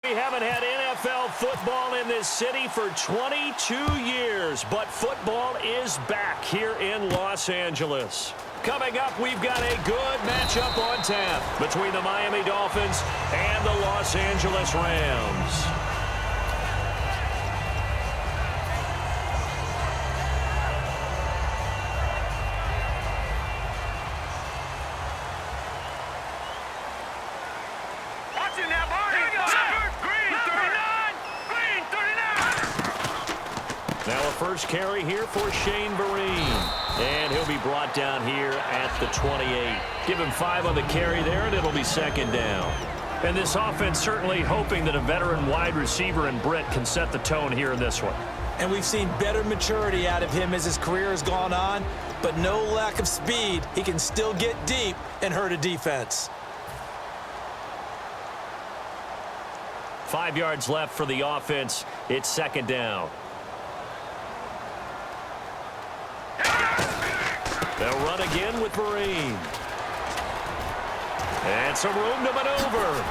We haven't had NFL football in this city for 22 years, but football is back here in Los Angeles. Coming up, we've got a good matchup on tap between the Miami Dolphins and the Los Angeles Rams. Now a first carry here for Shane Vereen. And he'll be brought down here at the 28. Give him 5 on the carry there, and it'll be second down. And this offense certainly hoping that a veteran wide receiver in Britt can set the tone here in this one. And we've seen better maturity out of him as his career has gone on, but no lack of speed. He can still get deep and hurt a defense. 5 yards left for the offense. It's second down. They'll run again with Vereen. And some room to maneuver.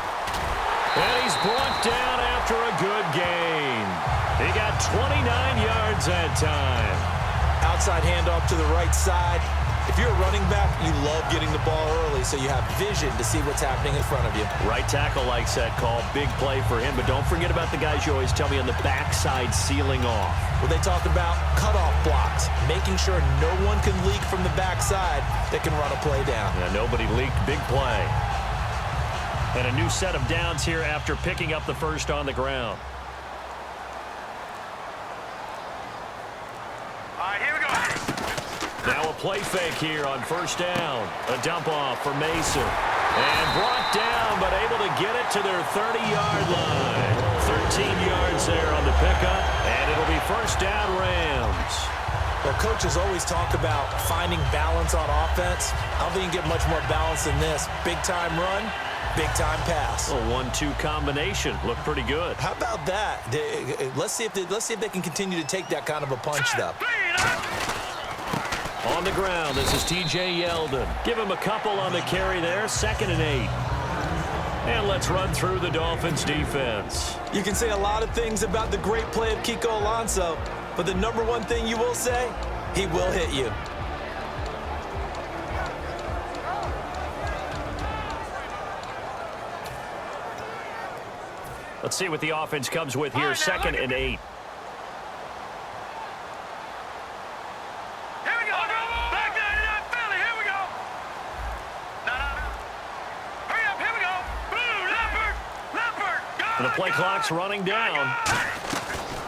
And he's brought down after a good gain. He got 29 yards that time. Outside handoff to the right side. If you're a running back, you love getting the ball early so you have vision to see what's happening in front of you. Right tackle likes that call. Big play for him. But don't forget about the guys you always tell me on the backside sealing off. Well, they talk about cutoff blocks, making sure no one can leak from the backside that can run a play down. Yeah, nobody leaked. Big play. And a new set of downs here after picking up the first on the ground. All right, here we go. Now a play fake here on first down. A dump off for Mason. And brought down, but able to get it to their 30-yard line. 13 yards there on the pickup, and it'll be first down Rams. Well, coaches always talk about finding balance on offense. I don't think you can get much more balance than this. Big-time run, big-time pass. A 1-2 combination. Looked pretty good. How about that? Let's see if they can continue to take that kind of a punch, though. On the ground, this is T.J. Yeldon. Give him a couple on the carry there, 2nd and 8. And let's run through the Dolphins defense. You can say a lot of things about the great play of Kiko Alonso, but the number one thing you will say, he will hit you. Let's see what the offense comes with here, 2nd and 8. The play clock's running down.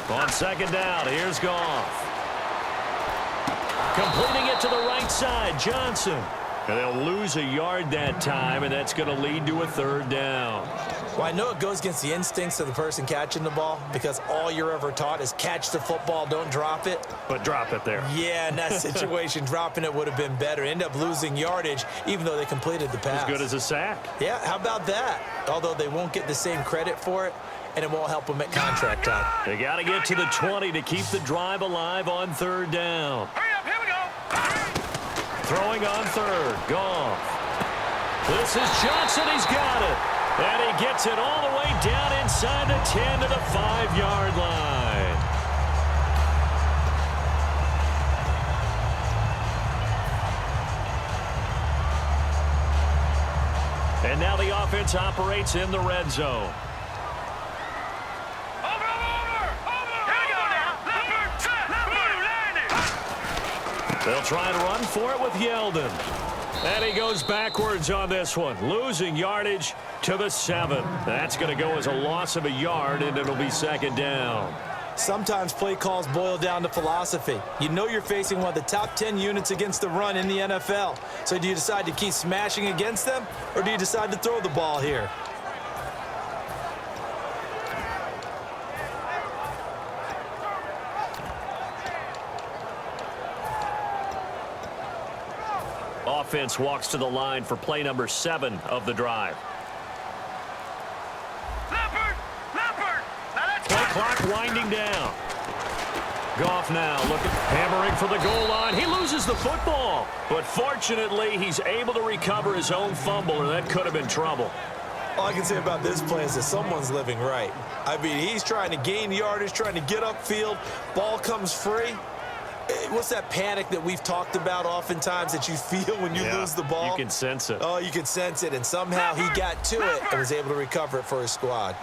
On second down, here's Goff. Completing it to the right side, Johnson. And they'll lose a yard that time, and that's going to lead to a 3rd down. Well, I know it goes against the instincts of the person catching the ball because all you're ever taught is catch the football, don't drop it. But drop it there. Yeah, in that situation, dropping it would have been better. End up losing yardage, even though they completed the pass. As good as a sack. Yeah, how about that? Although they won't get the same credit for it, and it won't help them at contract time. They got to get to the 20 to keep the drive alive on 3rd down. Hurry up, here we go. Throwing on 3rd, Goff. This is Johnson, he's got it. And he gets it all the way down inside the 10 to the 5-yard line. And now the offense operates in the red zone. They'll try and run for it with Yeldon. And he goes backwards on this one, losing yardage to the 7. That's going to go as a loss of a yard, and it'll be 2nd down. Sometimes play calls boil down to philosophy. You know you're facing one of the top 10 units against the run in the NFL. So do you decide to keep smashing against them, or do you decide to throw the ball here? Offense walks to the line for play number 7 of the drive. Play clock winding down. Goff now looking, hammering for the goal line. He loses the football, but fortunately he's able to recover his own fumble, and that could have been trouble. All I can say about this play is that someone's living right. I mean, he's trying to gain yardage, trying to get upfield. Ball comes free. What's that panic that we've talked about oftentimes that you feel when you lose the ball? You can sense it. Oh, you can sense it, and somehow he got to it and was able to recover it for his squad.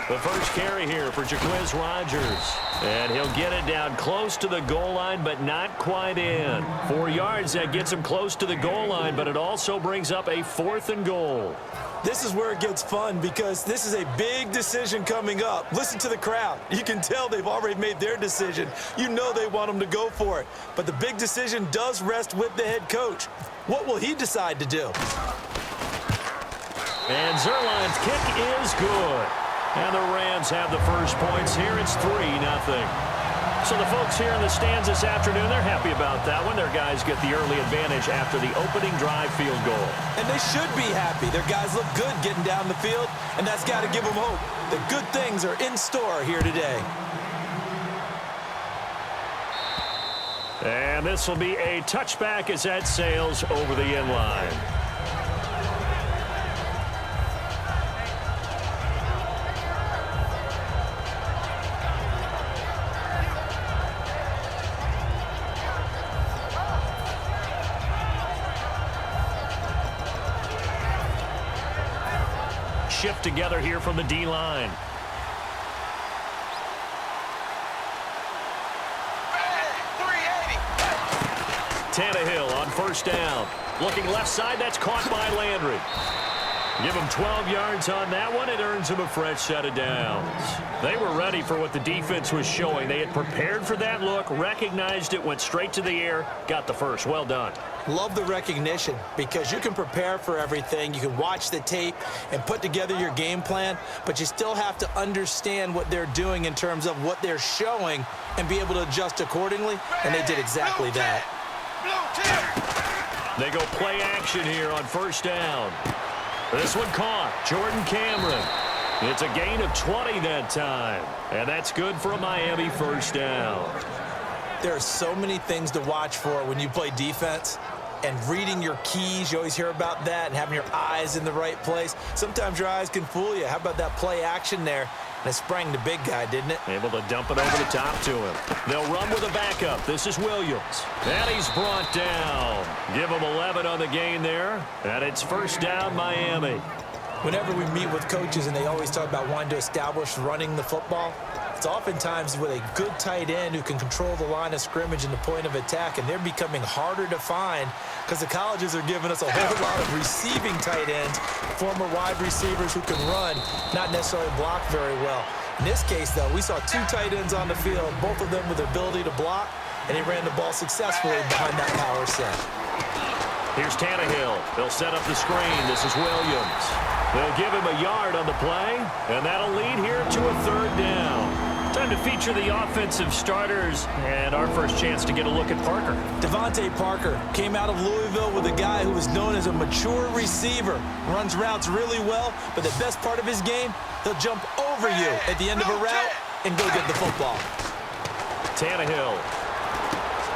The first carry here for Jaquiz Rodgers. And he'll get it down close to the goal line, but not quite in. 4 yards, that gets him close to the goal line, but it also brings up a 4th and goal. This is where it gets fun because this is a big decision coming up. Listen to the crowd. You can tell they've already made their decision. You know they want them to go for it. But the big decision does rest with the head coach. What will he decide to do? And Zerline's kick is good. And the Rams have the first points here. It's 3-0. So the folks here in the stands this afternoon, they're happy about that one. Their guys get the early advantage after the opening drive field goal. And they should be happy. Their guys look good getting down the field, and that's got to give them hope. The good things are in store here today. And this will be a touchback as that sails over the end line. Shift together here from the D-line. Tannehill on first down. Looking left side, that's caught by Landry. Give him 12 yards on that one. It earns him a fresh set of downs. They were ready for what the defense was showing. They had prepared for that look, recognized it, went straight to the air, got the first. Well done. Love the recognition because you can prepare for everything. You can watch the tape and put together your game plan, but you still have to understand what they're doing in terms of what they're showing and be able to adjust accordingly, and they did exactly that. They go play action here on first down. This one caught. Jordan Cameron. It's a gain of 20 that time. And that's good for a Miami first down. There are so many things to watch for when you play defense. And reading your keys, you always hear about that, and having your eyes in the right place. Sometimes your eyes can fool you. How about that play action there? And it sprang the big guy, didn't it? Able to dump it over the top to him. They'll run with a backup. This is Williams. And he's brought down. Give him 11 on the gain there. And it's first down, Miami. Whenever we meet with coaches and they always talk about wanting to establish running the football, it's oftentimes with a good tight end who can control the line of scrimmage and the point of attack, and they're becoming harder to find because the colleges are giving us a whole lot of receiving tight ends, former wide receivers who can run, not necessarily block very well. In this case, though, we saw 2 tight ends on the field, both of them with the ability to block, and he ran the ball successfully behind that power set. Here's Tannehill. They'll set up the screen. This is Williams. They'll give him a yard on the play, and that'll lead here to a 3rd down. Time to feature the offensive starters, and our first chance to get a look at Parker. Devontae Parker came out of Louisville with a guy who was known as a mature receiver. Runs routes really well, but the best part of his game, he'll jump over you at the end of a route and go get the football. Tannehill.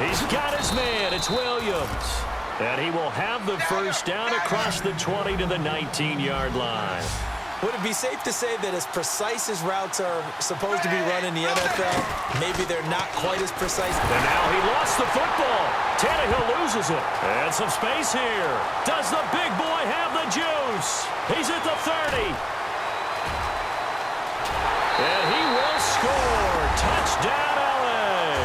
He's got his man. It's Williams. And he will have the first down across the 20 to the 19-yard line. Would it be safe to say that as precise as routes are supposed to be run in the NFL, maybe they're not quite as precise? And now he lost the football. Tannehill loses it. And some space here. Does the big boy have the juice? He's at the 30. And he will score. Touchdown, LA.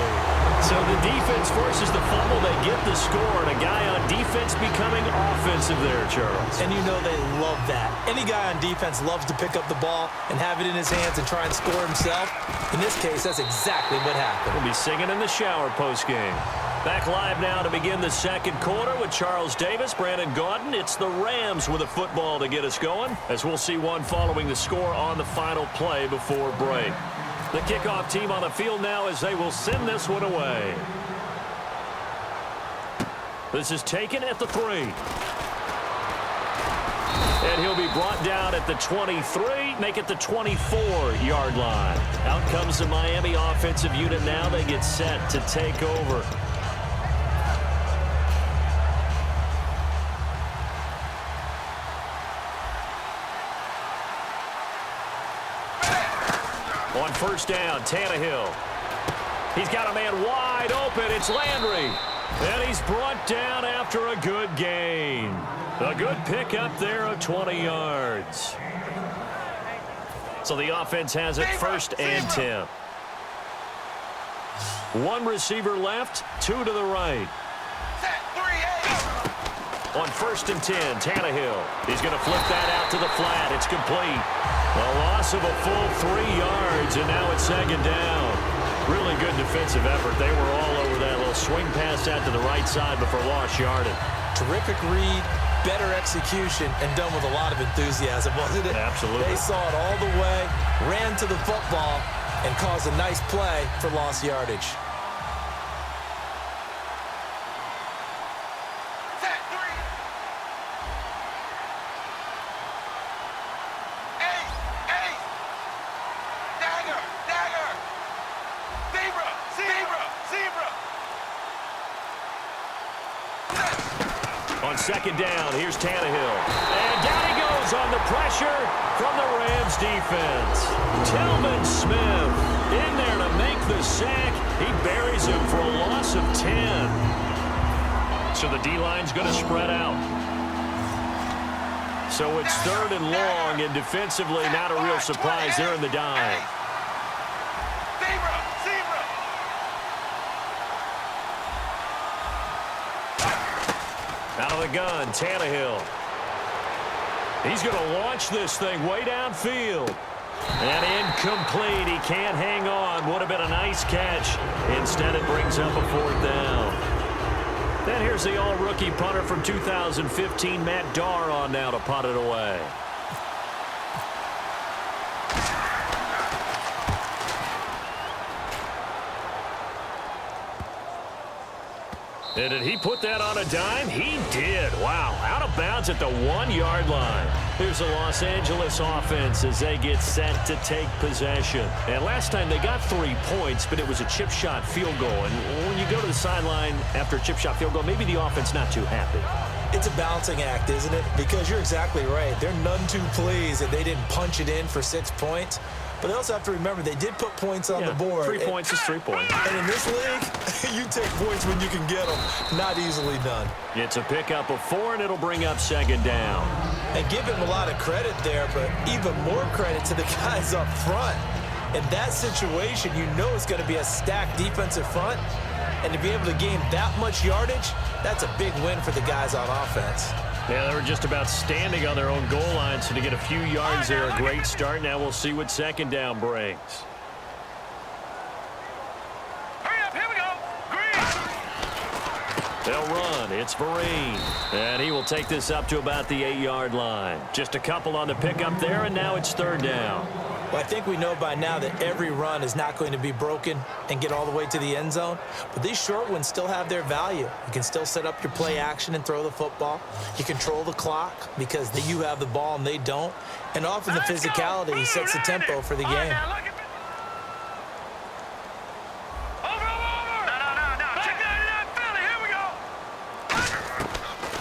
So the defense forces the fumble. They get the score. And a guy on defense becoming offensive there, Charles. And you know they love that. Any guy on defense loves to pick up the ball and have it in his hands and try and score himself. In this case, that's exactly what happened. We'll be singing in the shower postgame. Back live now to begin the second quarter with Charles Davis, Brandon Gaudin. It's the Rams with a football to get us going, as we'll see one following the score on the final play before break. The kickoff team on the field now as they will send this one away. This is taken at the 3. And he'll be brought down at the 23, make it the 24-yard line. Out comes the Miami offensive unit now. They get set to take over. On first down, Tannehill. He's got a man wide open. It's Landry. And he's brought down after a good gain. A good pickup there of 20 yards. So the offense has it first and 10. One receiver left, two to the right. On first and 10, Tannehill. He's going to flip that out to the flat. It's complete. A loss of a full 3 yards, and now it's second down. Really good defensive effort. They were all over that little swing pass out to the right side before lost yardage. Terrific read, better execution, and done with a lot of enthusiasm, wasn't it? Absolutely. They saw it all the way, ran to the football, and caused a nice play for lost yardage. On second down, here's Tannehill. And down he goes on the pressure from the Rams defense. Tillman Smith in there to make the sack. He buries him for a loss of 10. So the D-line's going to spread out. So it's third and long, and defensively not a real surprise. They're in the dime. Out of the gun, Tannehill. He's going to launch this thing way downfield. And incomplete. He can't hang on. Would have been a nice catch. Instead, it brings up a fourth down. Then here's the all-rookie punter from 2015, Matt Darr, on now to punt it away. And did he put that on a dime? He did. Wow. Out of bounds at the 1-yard line. Here's the Los Angeles offense as they get set to take possession. And last time they got 3 points, but it was a chip shot field goal. And when you go to the sideline after a chip shot field goal, maybe the offense not too happy. It's a balancing act, isn't it? Because you're exactly right. They're none too pleased that they didn't punch it in for 6 points. But they also have to remember they did put points on the board. 3 points is 3 points. And in this league, you take points when you can get them. Not easily done. It's a pickup of 4, and it'll bring up second down. And give him a lot of credit there, but even more credit to the guys up front. In that situation, you know it's going to be a stacked defensive front. And to be able to gain that much yardage, that's a big win for the guys on offense. Yeah, they were just about standing on their own goal line, so to get a few yards there, a great start. Now we'll see what second down brings. Hurry up, here we go. Green. They'll run. It's Vereen. And he will take this up to about the 8-yard line. Just a couple on the pickup there, and now it's third down. Well, I think we know by now that every run is not going to be broken and get all the way to the end zone. But these short ones still have their value. You can still set up your play action and throw the football. You control the clock because you have the ball and they don't. And often the physicality sets the tempo for the game.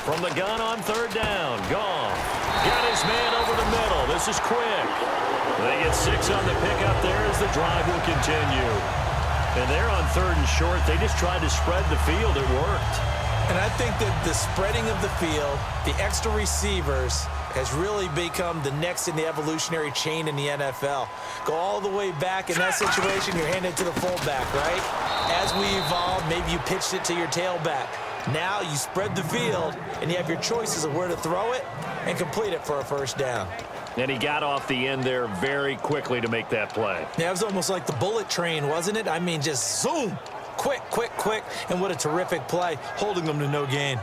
From the gun on third down, Goff got his man over the middle. This is quick. They get 6 on the pickup there as the drive will continue. And they're on third and short. They just tried to spread the field. It worked. And I think that the spreading of the field, the extra receivers, has really become the next in the evolutionary chain in the NFL. Go all the way back in that situation, you're handed to the fullback, right? As we evolve, maybe you pitched it to your tailback. Now you spread the field, and you have your choices of where to throw it and complete it for a first down. And he got off the end there very quickly to make that play. Yeah, it was almost like the bullet train, wasn't it? I mean, just zoom, quick, quick, quick, and what a terrific play, holding them to no gain.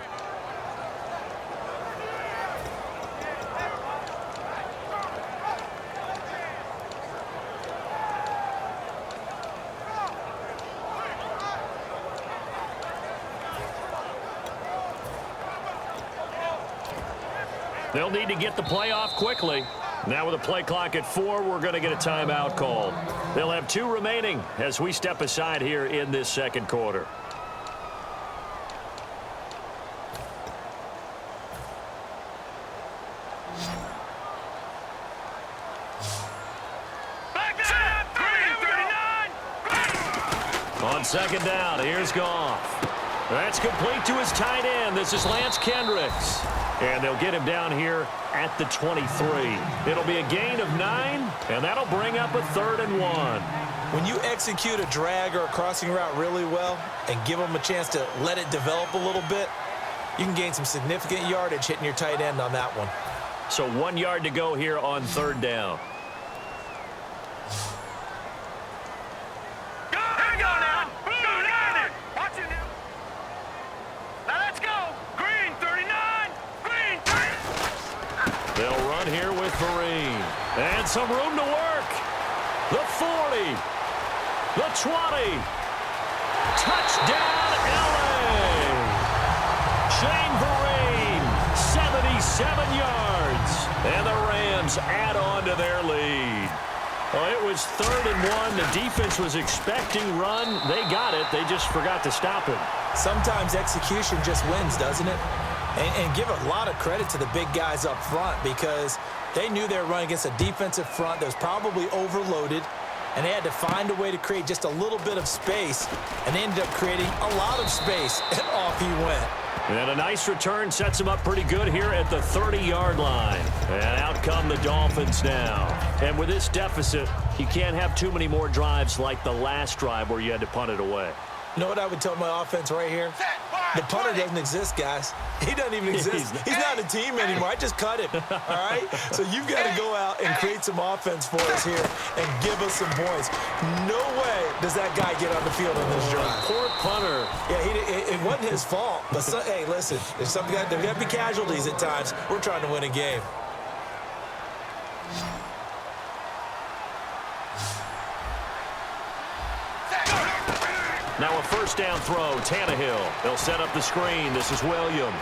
They'll need to get the play off quickly. Now with a play clock at 4, we're going to get a timeout called. They'll have 2 remaining as we step aside here in this second quarter. On second down, here's Goff. That's complete to his tight end. This is Lance Kendricks. And they'll get him down here at the 23. It'll be a gain of 9, and that'll bring up a 3rd and 1. When you execute a drag or a crossing route really well and give them a chance to let it develop a little bit, you can gain some significant yardage hitting your tight end on that one. So 1 yard to go here on 3rd down. They'll run here with Vereen. And some room to work. The 40. The 20. Touchdown, L.A. Shane Vereen, 77 yards. And the Rams add on to their lead. Well, it was 3rd and 1. The defense was expecting run. They got it. They just forgot to stop it. Sometimes execution just wins, doesn't it? And give a lot of credit to the big guys up front because they knew they were running against a defensive front that was probably overloaded, and they had to find a way to create just a little bit of space, and they ended up creating a lot of space, and off he went. And a nice return sets him up pretty good here at the 30-yard line. And out come the Dolphins now. And with this deficit, you can't have too many more drives like the last drive where you had to punt it away. You know what I would tell my offense right here? The punter doesn't exist, guys. He doesn't even exist. He's not a team anymore. I just cut him, all right? So you've got to go out and create some offense for us here and give us some points. No way does that guy get on the field on this drive. Poor punter. Yeah, it wasn't his fault. But, hey, listen, there's there got to be casualties at times. We're trying to win a game. Now a 1st down throw, Tannehill. They'll set up the screen. This is Williams.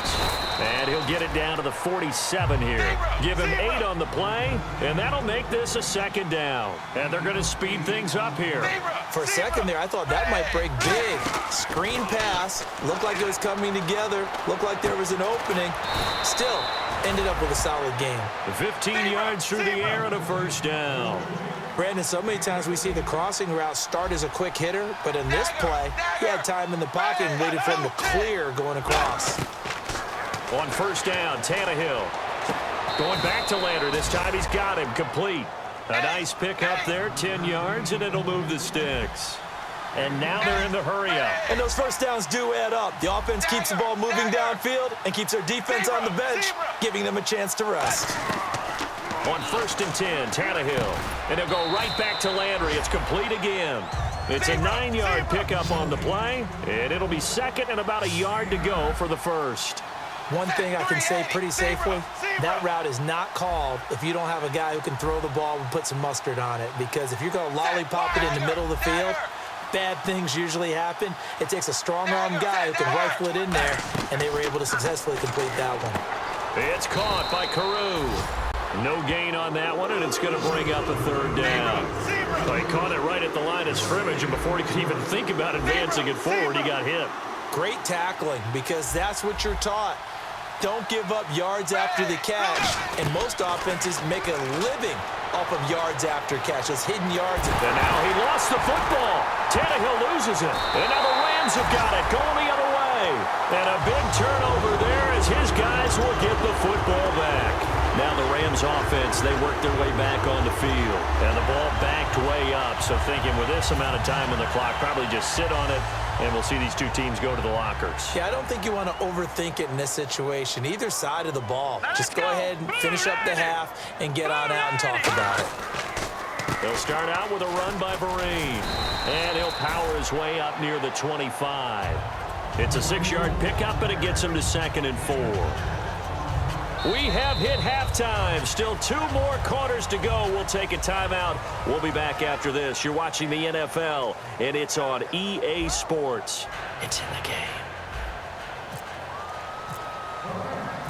And he'll get it down to the 47 here. Give him 8 on the play, and that'll make this a 2nd down. And they're going to speed things up here. For a second there, I thought that might break big. Screen pass. Looked like it was coming together. Looked like there was an opening. Still, ended up with a solid game. 15 yards through the air and a 1st down. Brandon, so many times we see the crossing route start as a quick hitter, but in this play, he had time in the pocket and waited for him to clear going across. On 1st down, Tannehill. Going back to Lander. This time he's got him complete. A nice pick up there, 10 yards, and it'll move the sticks. And now they're in the hurry-up. And those 1st downs do add up. The offense keeps the ball moving downfield and keeps their defense on the bench, giving them a chance to rest. On 1st and 10, Tannehill. And he'll go right back to Landry. It's complete again. It's a 9-yard pickup on the play, and it'll be 2nd and about a yard to go for the 1st. One thing I can say pretty safely, that route is not called if you don't have a guy who can throw the ball and put some mustard on it. Because if you're going to lollipop it in the middle of the field, bad things usually happen. It takes a strong-arm guy who can rifle it in there, and they were able to successfully complete that one. It's caught by Carew. No gain on that one, and it's going to bring up a 3rd down. So he caught it right at the line of scrimmage, and before he could even think about advancing it forward, he got hit. Great tackling, because that's what you're taught. Don't give up yards after the catch, and most offenses make a living off of yards after catches, hidden yards. And now he lost the football. Tannehill loses it, and now the Rams have got it, going the other way. And a big turnover there as his guys will get the football back. Now the Rams offense, they work their way back on the field. And the ball backed way up. So thinking with this amount of time on the clock, probably just sit on it, and we'll see these two teams go to the lockers. Yeah, I don't think you want to overthink it in this situation. Either side of the ball. Just go ahead and finish up the half and get on out and talk about it. They'll start out with a run by Vereen. And he'll power his way up near the 25. It's a 6-yard pickup, and it gets him to 2nd and 4. We have hit halftime. Still 2 more quarters to go. We'll take a timeout. We'll be back after this. You're watching the NFL, and it's on EA Sports. It's in the game.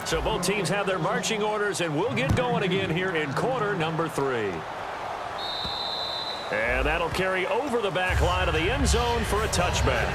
So both teams have their marching orders, and we'll get going again here in quarter number 3. And that'll carry over the back line of the end zone for a touchback.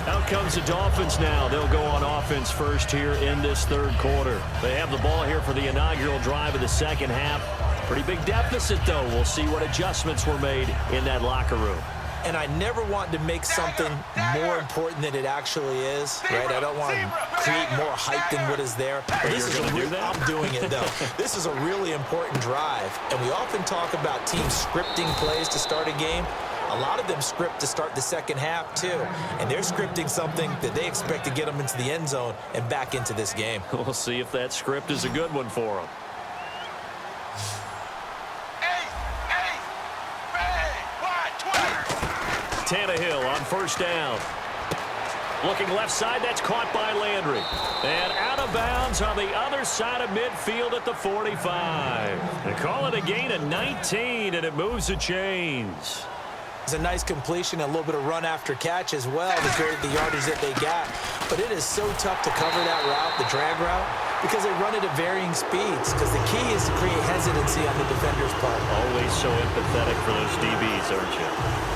Out comes the Dolphins now. They'll go on offense first here in this third quarter. They have the ball here for the inaugural drive of the second half. Pretty big deficit, though. We'll see what adjustments were made in that locker room. And I never want to make something more important than it actually is, right? I don't want to create more hype than what is there. But this is I'm doing it, though. This is a really important drive. And we often talk about teams scripting plays to start a game. A lot of them script to start the second half, too. And they're scripting something that they expect to get them into the end zone and back into this game. We'll see if that script is a good one for them. Tannehill on first down. Looking left side, that's caught by Landry. And out of bounds on the other side of midfield at the 45. They call it a gain of 19, and it moves the chains. It's a nice completion, a little bit of run after catch as well to create the yardage that they got. But it is so tough to cover that route, the drag route, because they run it at varying speeds. Because the key is to create hesitancy on the defender's part. Always so empathetic for those DBs, aren't you?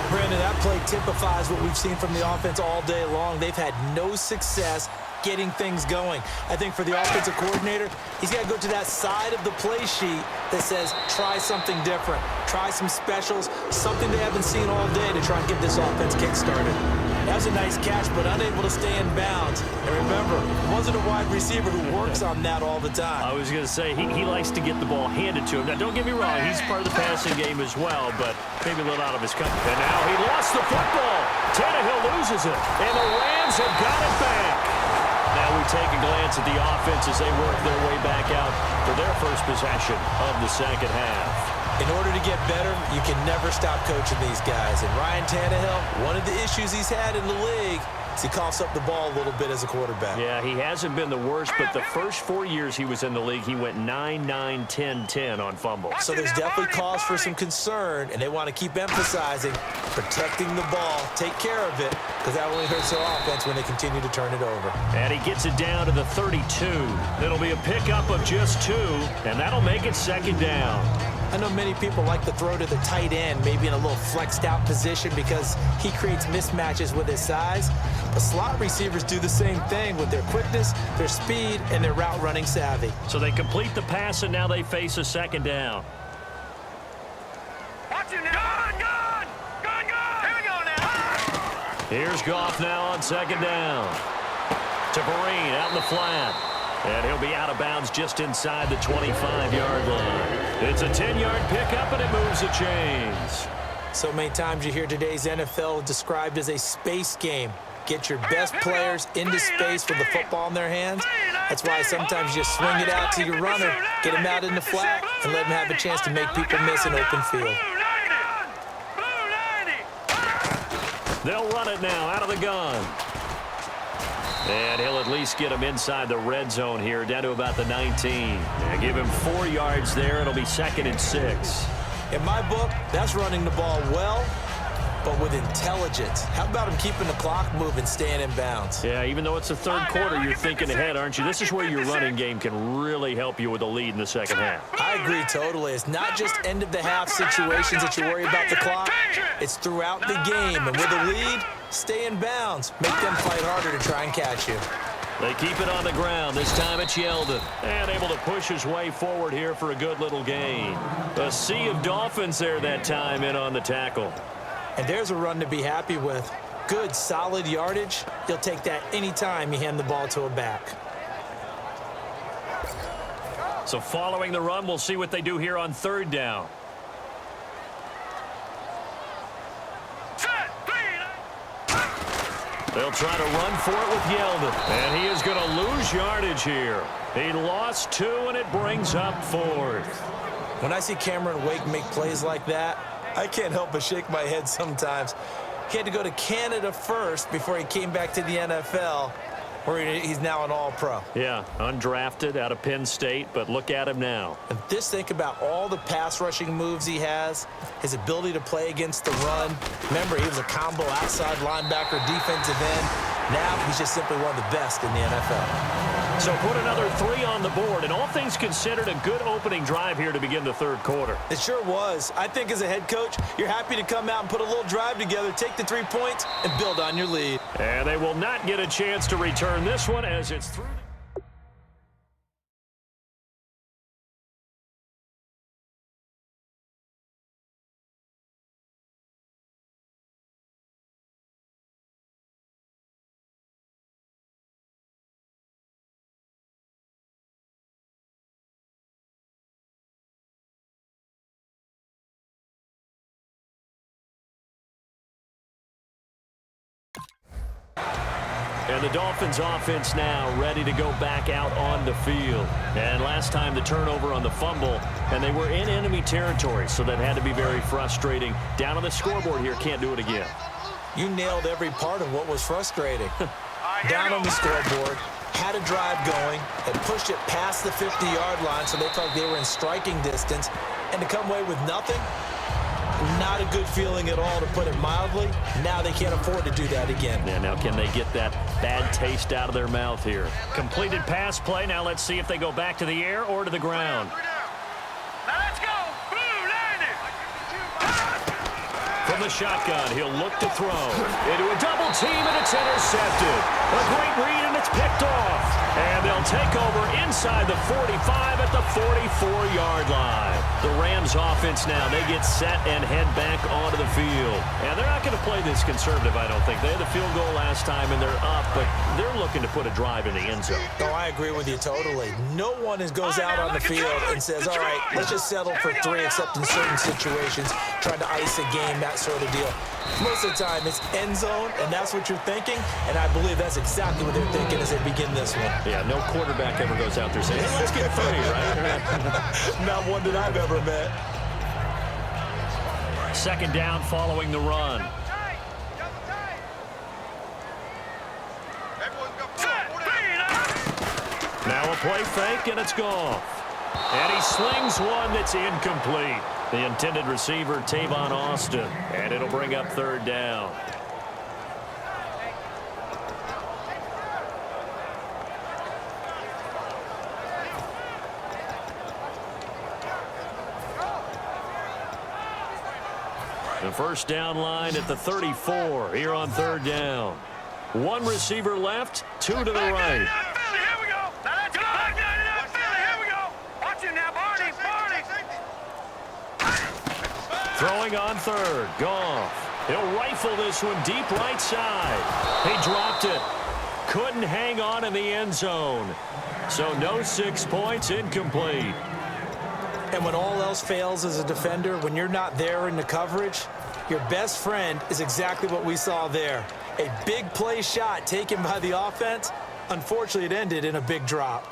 Brandon, that play typifies what we've seen from the offense all day long. They've had no success getting things going. I think for the offensive coordinator, he's got to go to that side of the play sheet that says, try something different. Try some specials, something they haven't seen all day to try and get this offense kick-started. That was a nice catch, but unable to stay in bounds. And remember, it wasn't a wide receiver who works on that all the time. I was going to say, he likes to get the ball handed to him. Now, don't get me wrong, he's part of the passing game as well, but maybe a little out of his comfort. And now he lost the football. Tannehill loses it, and the Rams have got it back. Now we take a glance at the offense as they work their way back out for their first possession of the second half. In order to get better, you can never stop coaching these guys. And Ryan Tannehill, one of the issues he's had in the league is he coughs up the ball a little bit as a quarterback. Yeah, he hasn't been the worst, but the first 4 years he was in the league, he went 9, 9, 10, 10 on fumbles. So there's definitely cause for some concern, and they want to keep emphasizing protecting the ball, take care of it, because that only hurts their offense when they continue to turn it over. And he gets it down to the 32. It'll be a pickup of just 2, and that'll make it second down. I know many people like to throw to the tight end, maybe in a little flexed out position because he creates mismatches with his size. But slot receivers do the same thing with their quickness, their speed, and their route running savvy. So they complete the pass, and now they face a second down. Watch him now. Gone. Here we go now. Here's Goff now on second down. To Vereen out in the flat. And he'll be out of bounds just inside the 25-yard line. It's a 10-yard pickup, and it moves the chains. So many times you hear today's NFL described as a space game. Get your best players into space with the football in their hands. That's why sometimes you just swing it out to your runner, get him out in the flat, and let him have a chance to make people miss an open field. They'll run it now out of the gun. And he'll at least get him inside the red zone here, down to about the 19. And give him 4 yards there. It'll be 2nd and 6. In my book, that's running the ball well, but with intelligence. How about him keeping the clock moving, staying in bounds? Yeah, even though it's the third quarter, you're thinking ahead, aren't you? This is where your running game can really help you with a lead in the second half. I agree totally. It's not just end-of-the-half situations that you worry about the clock. It's throughout the game. And with a lead, stay in bounds. Make them fight harder to try and catch you. They keep it on the ground. This time it's Yeldon. And able to push his way forward here for a good little gain. A sea of Dolphins there that time in on the tackle. And there's a run to be happy with. Good, solid yardage. You'll take that anytime you hand the ball to a back. So following the run, we'll see what they do here on third down. They'll try to run for it with Yeldon. And he is going to lose yardage here. He lost 2, and it brings up 4th. When I see Cameron Wake make plays like that, I can't help but shake my head sometimes. He had to go to Canada first before he came back to the NFL, where he's now an all-pro. Yeah, undrafted out of Penn State, but look at him now. And just think about all the pass-rushing moves he has, his ability to play against the run. Remember, he was a combo outside linebacker, defensive end. Now he's just simply one of the best in the NFL. So put another 3 on the board, and all things considered, a good opening drive here to begin the third quarter. It sure was. I think as a head coach, you're happy to come out and put a little drive together, take the 3 points, and build on your lead. And they will not get a chance to return this one as it's through. And the Dolphins offense now ready to go back out on the field. And last time the turnover on the fumble, and they were in enemy territory, so that had to be very frustrating. Down on the scoreboard here, can't do it again. You nailed every part of what was frustrating. Down on the scoreboard, had a drive going, had pushed it past the 50-yard line so they felt they were in striking distance, and to come away with nothing, not a good feeling at all, to put it mildly. Now they can't afford to do that again. Yeah, now can they get that bad taste out of their mouth here? Completed pass play. Now let's see if they go back to the air or to the ground. Now let's go. Boom, landed. From the shotgun, he'll look to throw. Into a double team, and it's intercepted. A great read, and it's picked off. And they'll take over inside the 45 at the 44-yard line. The Rams offense now, they get set and head back onto the field. And they're not going to play this conservative, I don't think. They had the field goal last time, and they're up, but they're looking to put a drive in the end zone. Oh, I agree with you totally. No one goes out on the field and says, all right, let's just settle for 3, except in certain situations, trying to ice a game, that sort of deal. Most of the time, it's end zone, and that's what you're thinking, and I believe that's exactly what they're thinking as they begin this one. Yeah, no quarterback ever goes out there saying, hey, let's get 3, right? Not one that I've ever met. Second down following the run. Now a play fake, and it's gone. And he slings one that's incomplete. The intended receiver, Tavon Austin. And it'll bring up third down. The first down line at the 34 here on third down. 1 receiver left, 2 to the right. Throwing on third, Goff. He'll rifle this one deep right side. He dropped it. Couldn't hang on in the end zone. So no 6 points, incomplete. And when all else fails as a defender, when you're not there in the coverage, your best friend is exactly what we saw there. A big play shot taken by the offense. Unfortunately, it ended in a big drop.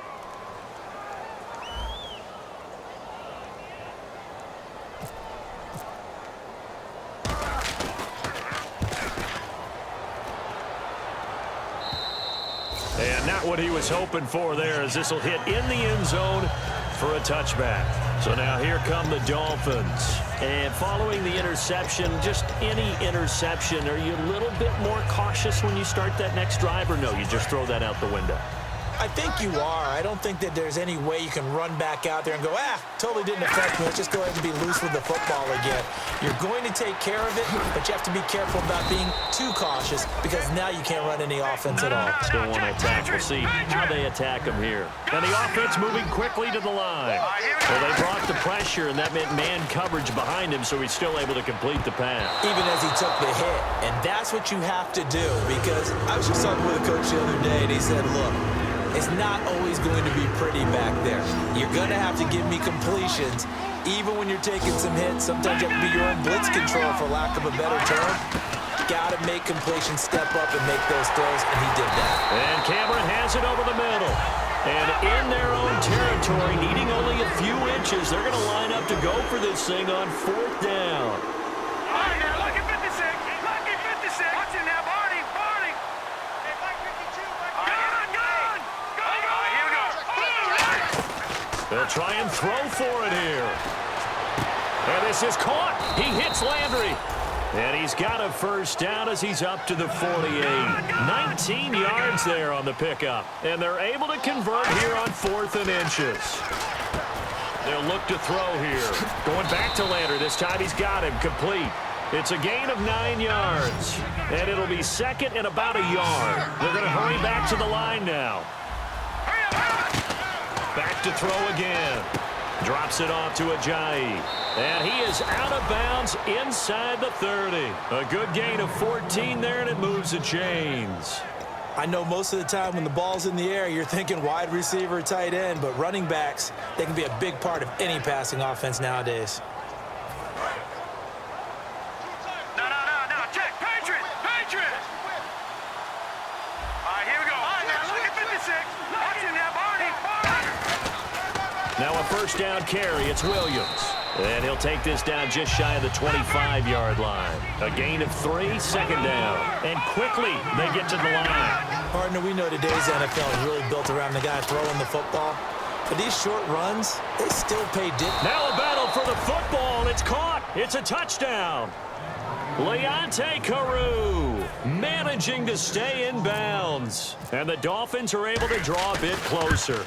And not what he was hoping for there, as this will hit in the end zone for a touchback. So now here come the Dolphins. And following the interception, just any interception, are you a little bit more cautious when you start that next drive, or no, you just throw that out the window? I think you are. I don't think that there's any way you can run back out there and go, totally didn't affect me. Let's just go ahead and be loose with the football again. You're going to take care of it, but you have to be careful about being too cautious, because now you can't run any offense at all. Still want to attack. We'll see how they attack him here. And the offense moving quickly to the line. Well, they brought the pressure, and that meant man coverage behind him, so he's still able to complete the pass. Even as he took the hit. And that's what you have to do, because I was just talking with a coach the other day, and he said, look, it's not always going to be pretty back there. You're going to have to give me completions. Even when you're taking some hits, sometimes you have to be your own blitz control, for lack of a better term. Got to make completions, step up and make those throws, and he did that. And Cameron has it over the middle. And in their own territory, needing only a few inches, they're going to line up to go for this thing on 4th down. All right, now, lucky 56. Lucky 56. Watch it now, Barney. Barney. Hey, Mike 52. Gun. Here we go. They'll try and throw for it here. And this is caught. He hits Landry. And he's got a first down as he's up to the 48. 19 yards there on the pickup. And they're able to convert here on 4th and inches. They'll look to throw here. Going back to Lander. This time he's got him complete. It's a gain of 9 yards. And it'll be second and about a yard. They're going to hurry back to the line now. Back to throw again. Drops it off to Ajayi. And he is out of bounds inside the 30. A good gain of 14 there, and it moves the chains. I know most of the time when the ball's in the air, you're thinking wide receiver, tight end, but running backs, they can be a big part of any passing offense nowadays. No. Check. Patriot. All right, here we go. All right, now look at 56. Watch him now, Barney. Now a first down carry. It's Williams. And he'll take this down just shy of the 25-yard line. A gain of 3, second down. And quickly they get to the line. Partner, we know today's NFL is really built around the guy throwing the football. But these short runs, they still pay dividends. Now a battle for the football. It's caught. It's a touchdown. Leonte Carew managing to stay in bounds. And the Dolphins are able to draw a bit closer.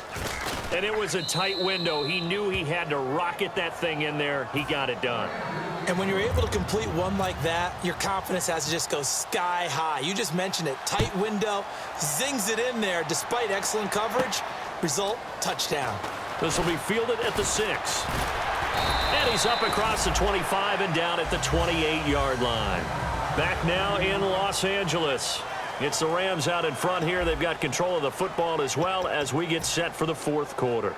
And it was a tight window. He knew he had to rocket that thing in there. He got it done. And when you're able to complete one like that, your confidence has to just go sky high. You just mentioned it. Tight window, zings it in there despite excellent coverage. Result, touchdown. This will be fielded at the 6. And he's up across the 25 and down at the 28-yard line. Back now in Los Angeles. It's the Rams out in front here. They've got control of the football as well as we get set for the 4th quarter.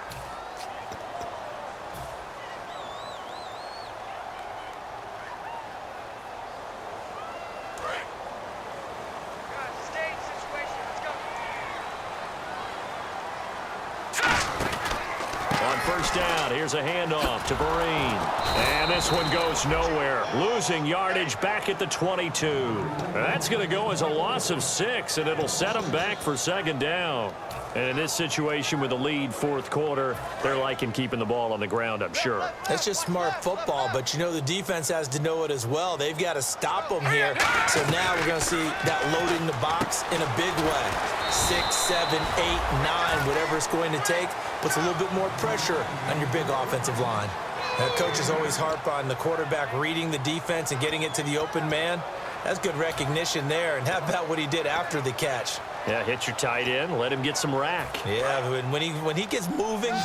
First down. Here's a handoff to Vereen. And this one goes nowhere. Losing yardage back at the 22. That's going to go as a loss of 6, and it'll set them back for second down. And in this situation with the lead 4th quarter, they're liking keeping the ball on the ground, I'm sure. That's just smart football, but you know the defense has to know it as well. They've got to stop them here. So now we're going to see that loading the box in a big way. 6, 7, 8, 9, whatever it's going to take, puts a little bit more pressure on your big offensive line. That coaches always harp on the quarterback reading the defense and getting it to the open man. That's good recognition there. And how about what he did after the catch? Yeah, hit your tight end, let him get some rack. Yeah, when he gets moving,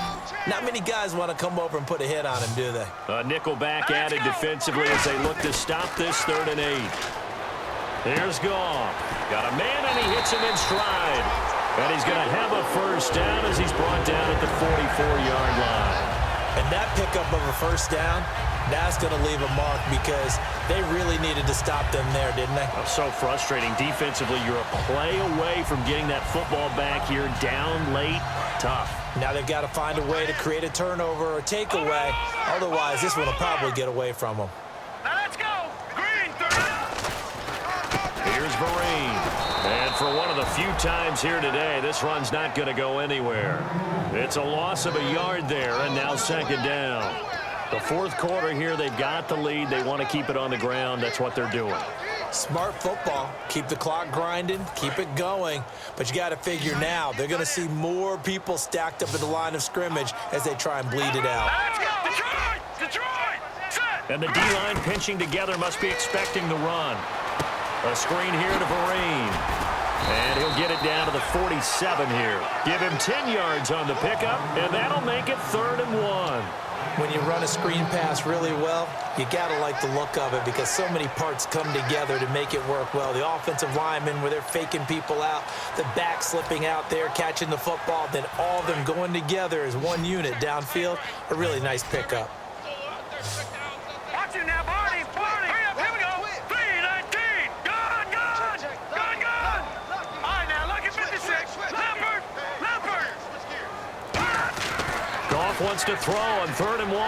not many guys want to come over and put a hit on him, do they? A nickel back added defensively as they look to stop this 3rd and 8. Here's Goff. Got a man, and he hits him in stride. And he's going to have a first down as he's brought down at the 44-yard line. And that pickup of a first down, that's going to leave a mark because they really needed to stop them there, didn't they? Oh, so frustrating. Defensively, you're a play away from getting that football back here down late. Tough. Now they've got to find a way to create a turnover or takeaway. Otherwise, this one will probably get away from them. Now let's go. Green, 30. Here's Vereen. And for one of the few times here today, this run's not going to go anywhere. It's a loss of a yard there, and now second down. The 4th quarter here, they've got the lead. They want to keep it on the ground. That's what they're doing. Smart football. Keep the clock grinding. Keep it going. But you got to figure now, they're going to see more people stacked up at the line of scrimmage as they try and bleed it out. Let's go. Detroit. Set. And the D-line pinching together must be expecting the run. A screen here to Vereen. And he'll get it down to the 47 here. Give him 10 yards on the pickup, and that'll make it 3rd and 1. When you run a screen pass really well, you got to like the look of it because so many parts come together to make it work well. The offensive linemen, where they're faking people out, the back slipping out there, catching the football, then all of them going together as one unit downfield. A really nice pickup. Watch him now, Barney. Hurry up. Here we go. 3-19. Gun. All right, now look at 56. Leopard. Goff wants to throw on 3rd and 1.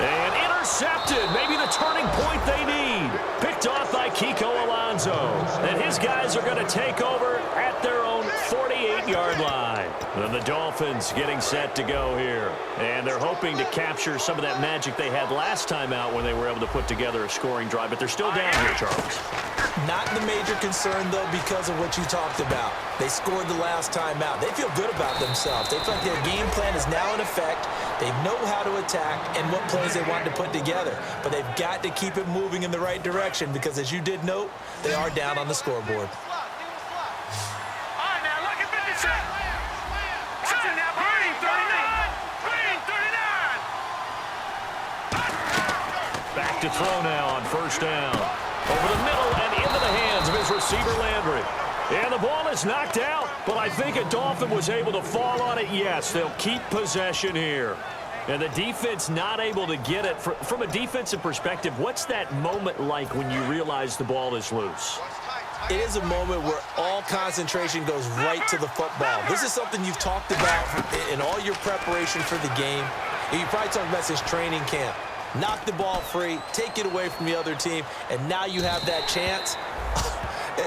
And intercepted. Maybe the turning point they need. Picked off by Kiko Alonso. And his guys are going to take over at their own 48 8-yard line. And the Dolphins getting set to go here. And they're hoping to capture some of that magic they had last time out when they were able to put together a scoring drive. But they're still down here, Charles. Not the major concern, though, because of what you talked about. They scored the last time out. They feel good about themselves. They feel like their game plan is now in effect. They know how to attack and what plays they want to put together. But they've got to keep it moving in the right direction because, as you did note, they are down on the scoreboard. Back to throw now on first down. Over the middle and into the hands of his receiver, Landry. And the ball is knocked out, but I think a Dolphin was able to fall on it. Yes, they'll keep possession here. And the defense not able to get it. From a defensive perspective, what's that moment like when you realize the ball is loose? It is a moment where all concentration goes right to the football. This is something you've talked about in all your preparation for the game. And you probably talked about since training camp. Knock the ball free, take it away from the other team, and now you have that chance.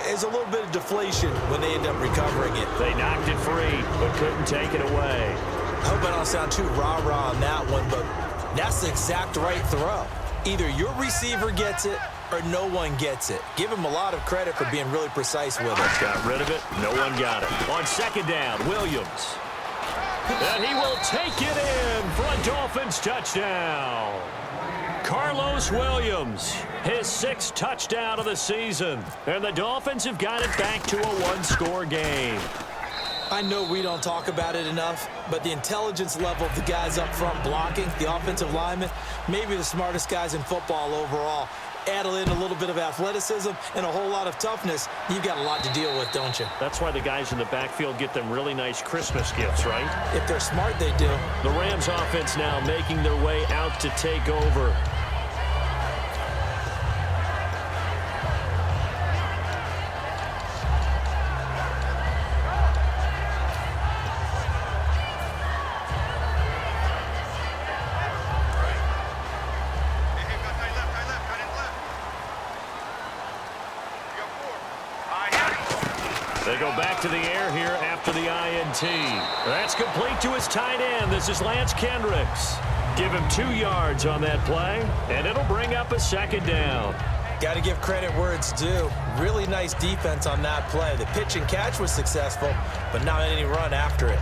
There's a little bit of deflation when they end up recovering it. They knocked it free, but couldn't take it away. I hope I don't sound too rah-rah on that one, but that's the exact right throw. Either your receiver gets it or no one gets it. Give him a lot of credit for being really precise with it. Got rid of it. No one got it. On second down, Williams. And he will take it in for a Dolphins touchdown. Carlos Williams, his 6th touchdown of the season. And the Dolphins have got it back to a one-score game. I know we don't talk about it enough, but the intelligence level of the guys up front blocking, the offensive linemen, maybe the smartest guys in football overall. Add in a little bit of athleticism and a whole lot of toughness, you've got a lot to deal with, don't you? That's why the guys in the backfield get them really nice Christmas gifts, right? If they're smart, they do. The Rams offense now making their way out to take over. They go back to the air here after the INT. That's complete to his tight end. This is Lance Kendricks. Give him 2 yards on that play, and it'll bring up a second down. Got to give credit where it's due. Really nice defense on that play. The pitch and catch was successful, but not any run after it.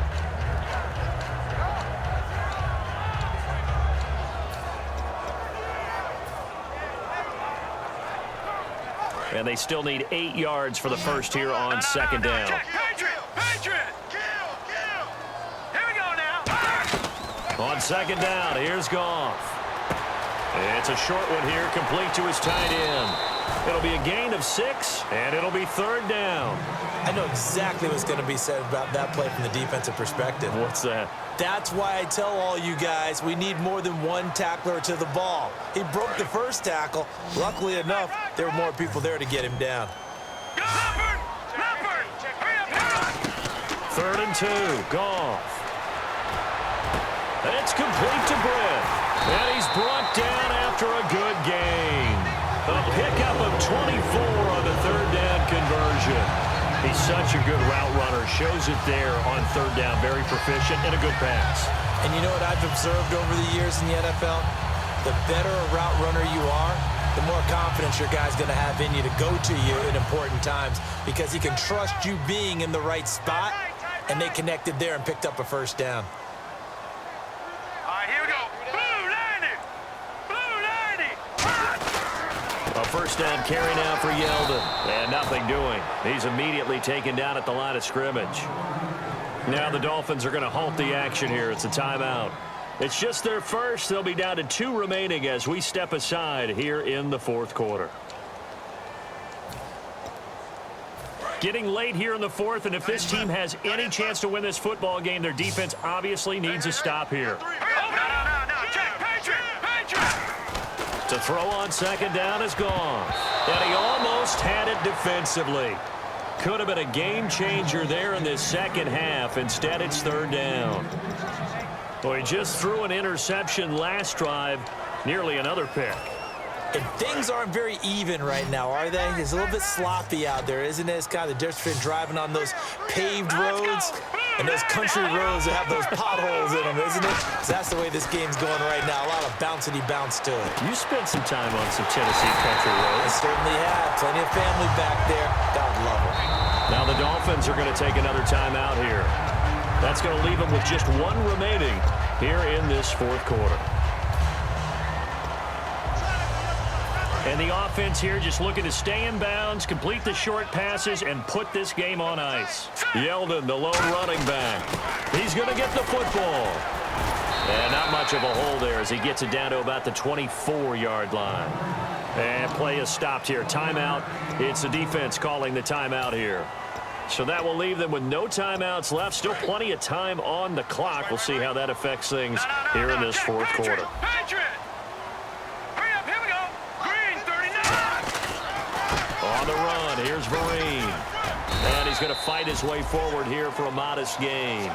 And they still need 8 yards for the first here on second down. Patriot! Here we go now. On second down, here's Goff. It's a short one here, complete to his tight end. It'll be a gain of 6, and it'll be third down. I know exactly what's going to be said about that play from the defensive perspective. What's that? That's why I tell all you guys we need more than one tackler to the ball. He broke the first tackle. Luckily enough, there were more people there to get him down. Third and 2, Goff. It's complete to Britt. And he's brought down after a good gain. A pickup of 24 on the third down conversion. He's such a good route runner. Shows it there on third down. Very proficient and a good pass. And you know what I've observed over the years in the NFL? The better a route runner you are, the more confidence your guy's going to have in you to go to you in important times because he can trust you being in the right spot, and they connected there and picked up a first down. All right, here we go. Blue 90! A first down carry now for Yeldon. And nothing doing. He's immediately taken down at the line of scrimmage. Now the Dolphins are going to halt the action here. It's a timeout. It's just their first. They'll be down to 2 remaining as we step aside here in the fourth quarter. Getting late here in the fourth, and if this team has any chance to win this football game, their defense obviously needs a stop here. To throw on second down is gone. And he almost had it defensively. Could have been a game changer there in this second half. Instead, it's third down. Well, he just threw an interception last drive. Nearly another pick. And things aren't very even right now, are they? It's a little bit sloppy out there, isn't it? It's kind of the difference between driving on those paved roads and those country roads that have those potholes in them, isn't it? So that's the way this game's going right now. A lot of bouncy bounce to it. You spent some time on some Tennessee country I roads. certainly have. Plenty of family back there. God love them. Now the Dolphins are going to take another timeout here. That's going to leave them with just one remaining here in this fourth quarter. And the offense here just looking to stay in bounds, complete the short passes, and put this game on ice. Yeldon, the lone running back. He's going to get the football. And not much of a hole there as he gets it down to about the 24-yard line. And play is stopped here. Timeout. It's the defense calling the timeout here. So that will leave them with no timeouts left. Still plenty of time on the clock. We'll see how that affects things here in this fourth quarter. On the run, here's Vereen. And he's going to fight his way forward here for a modest gain.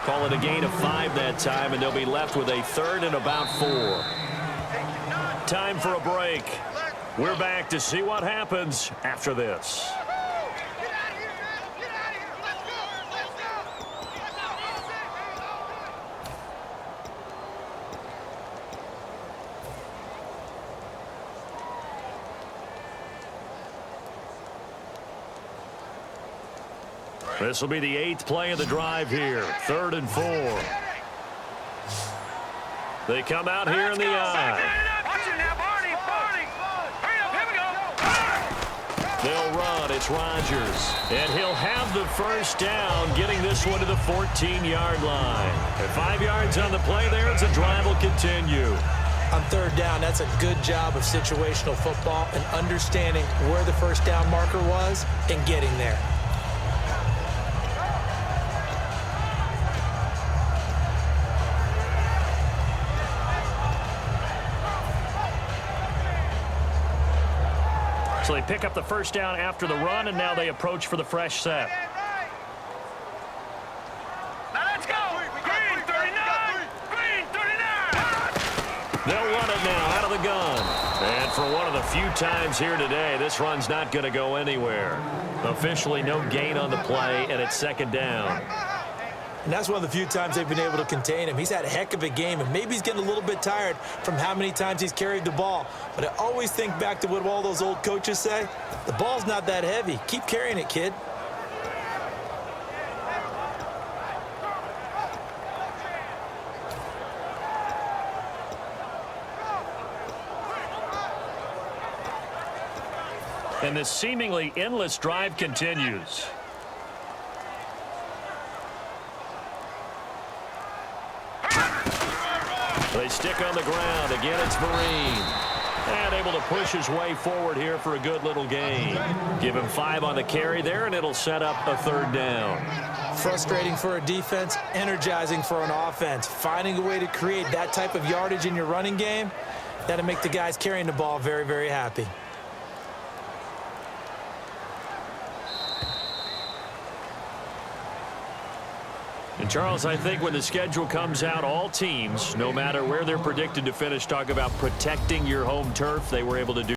Call it a gain of 5 that time, and they'll be left with a third and about 4. Time for a break. We're back to see what happens after this. This will be the 8th play of the drive here. 3rd and 4. They come out here in the eye. They'll run. It's Rodgers. And he'll have the first down, getting this one to the 14-yard line. And 5 yards on the play there as the drive will continue. On 3rd down, that's a good job of situational football and understanding where the first down marker was and getting there. So they pick up the first down after the run, and now they approach for the fresh set. Now let's go. Green 39. Green 39. They'll run it now out of the gun. And for one of the few times here today, this run's not going to go anywhere. Officially no gain on the play, and it's 2nd down. And that's one of the few times they've been able to contain him. He's had a heck of a game, and maybe he's getting a little bit tired from how many times he's carried the ball. But I always think back to what all those old coaches say. The ball's not that heavy. Keep carrying it, kid. And this seemingly endless drive continues. They stick on the ground. Again, it's Vereen. And able to push his way forward here for a good little gain. Give him 5 on the carry there, and it'll set up a 3rd down. Frustrating for a defense, energizing for an offense. Finding a way to create that type of yardage in your running game, that'll make the guys carrying the ball very, very happy. And Charles, I think when the schedule comes out, all teams, no matter where they're predicted to finish, talk about protecting your home turf. They were able to do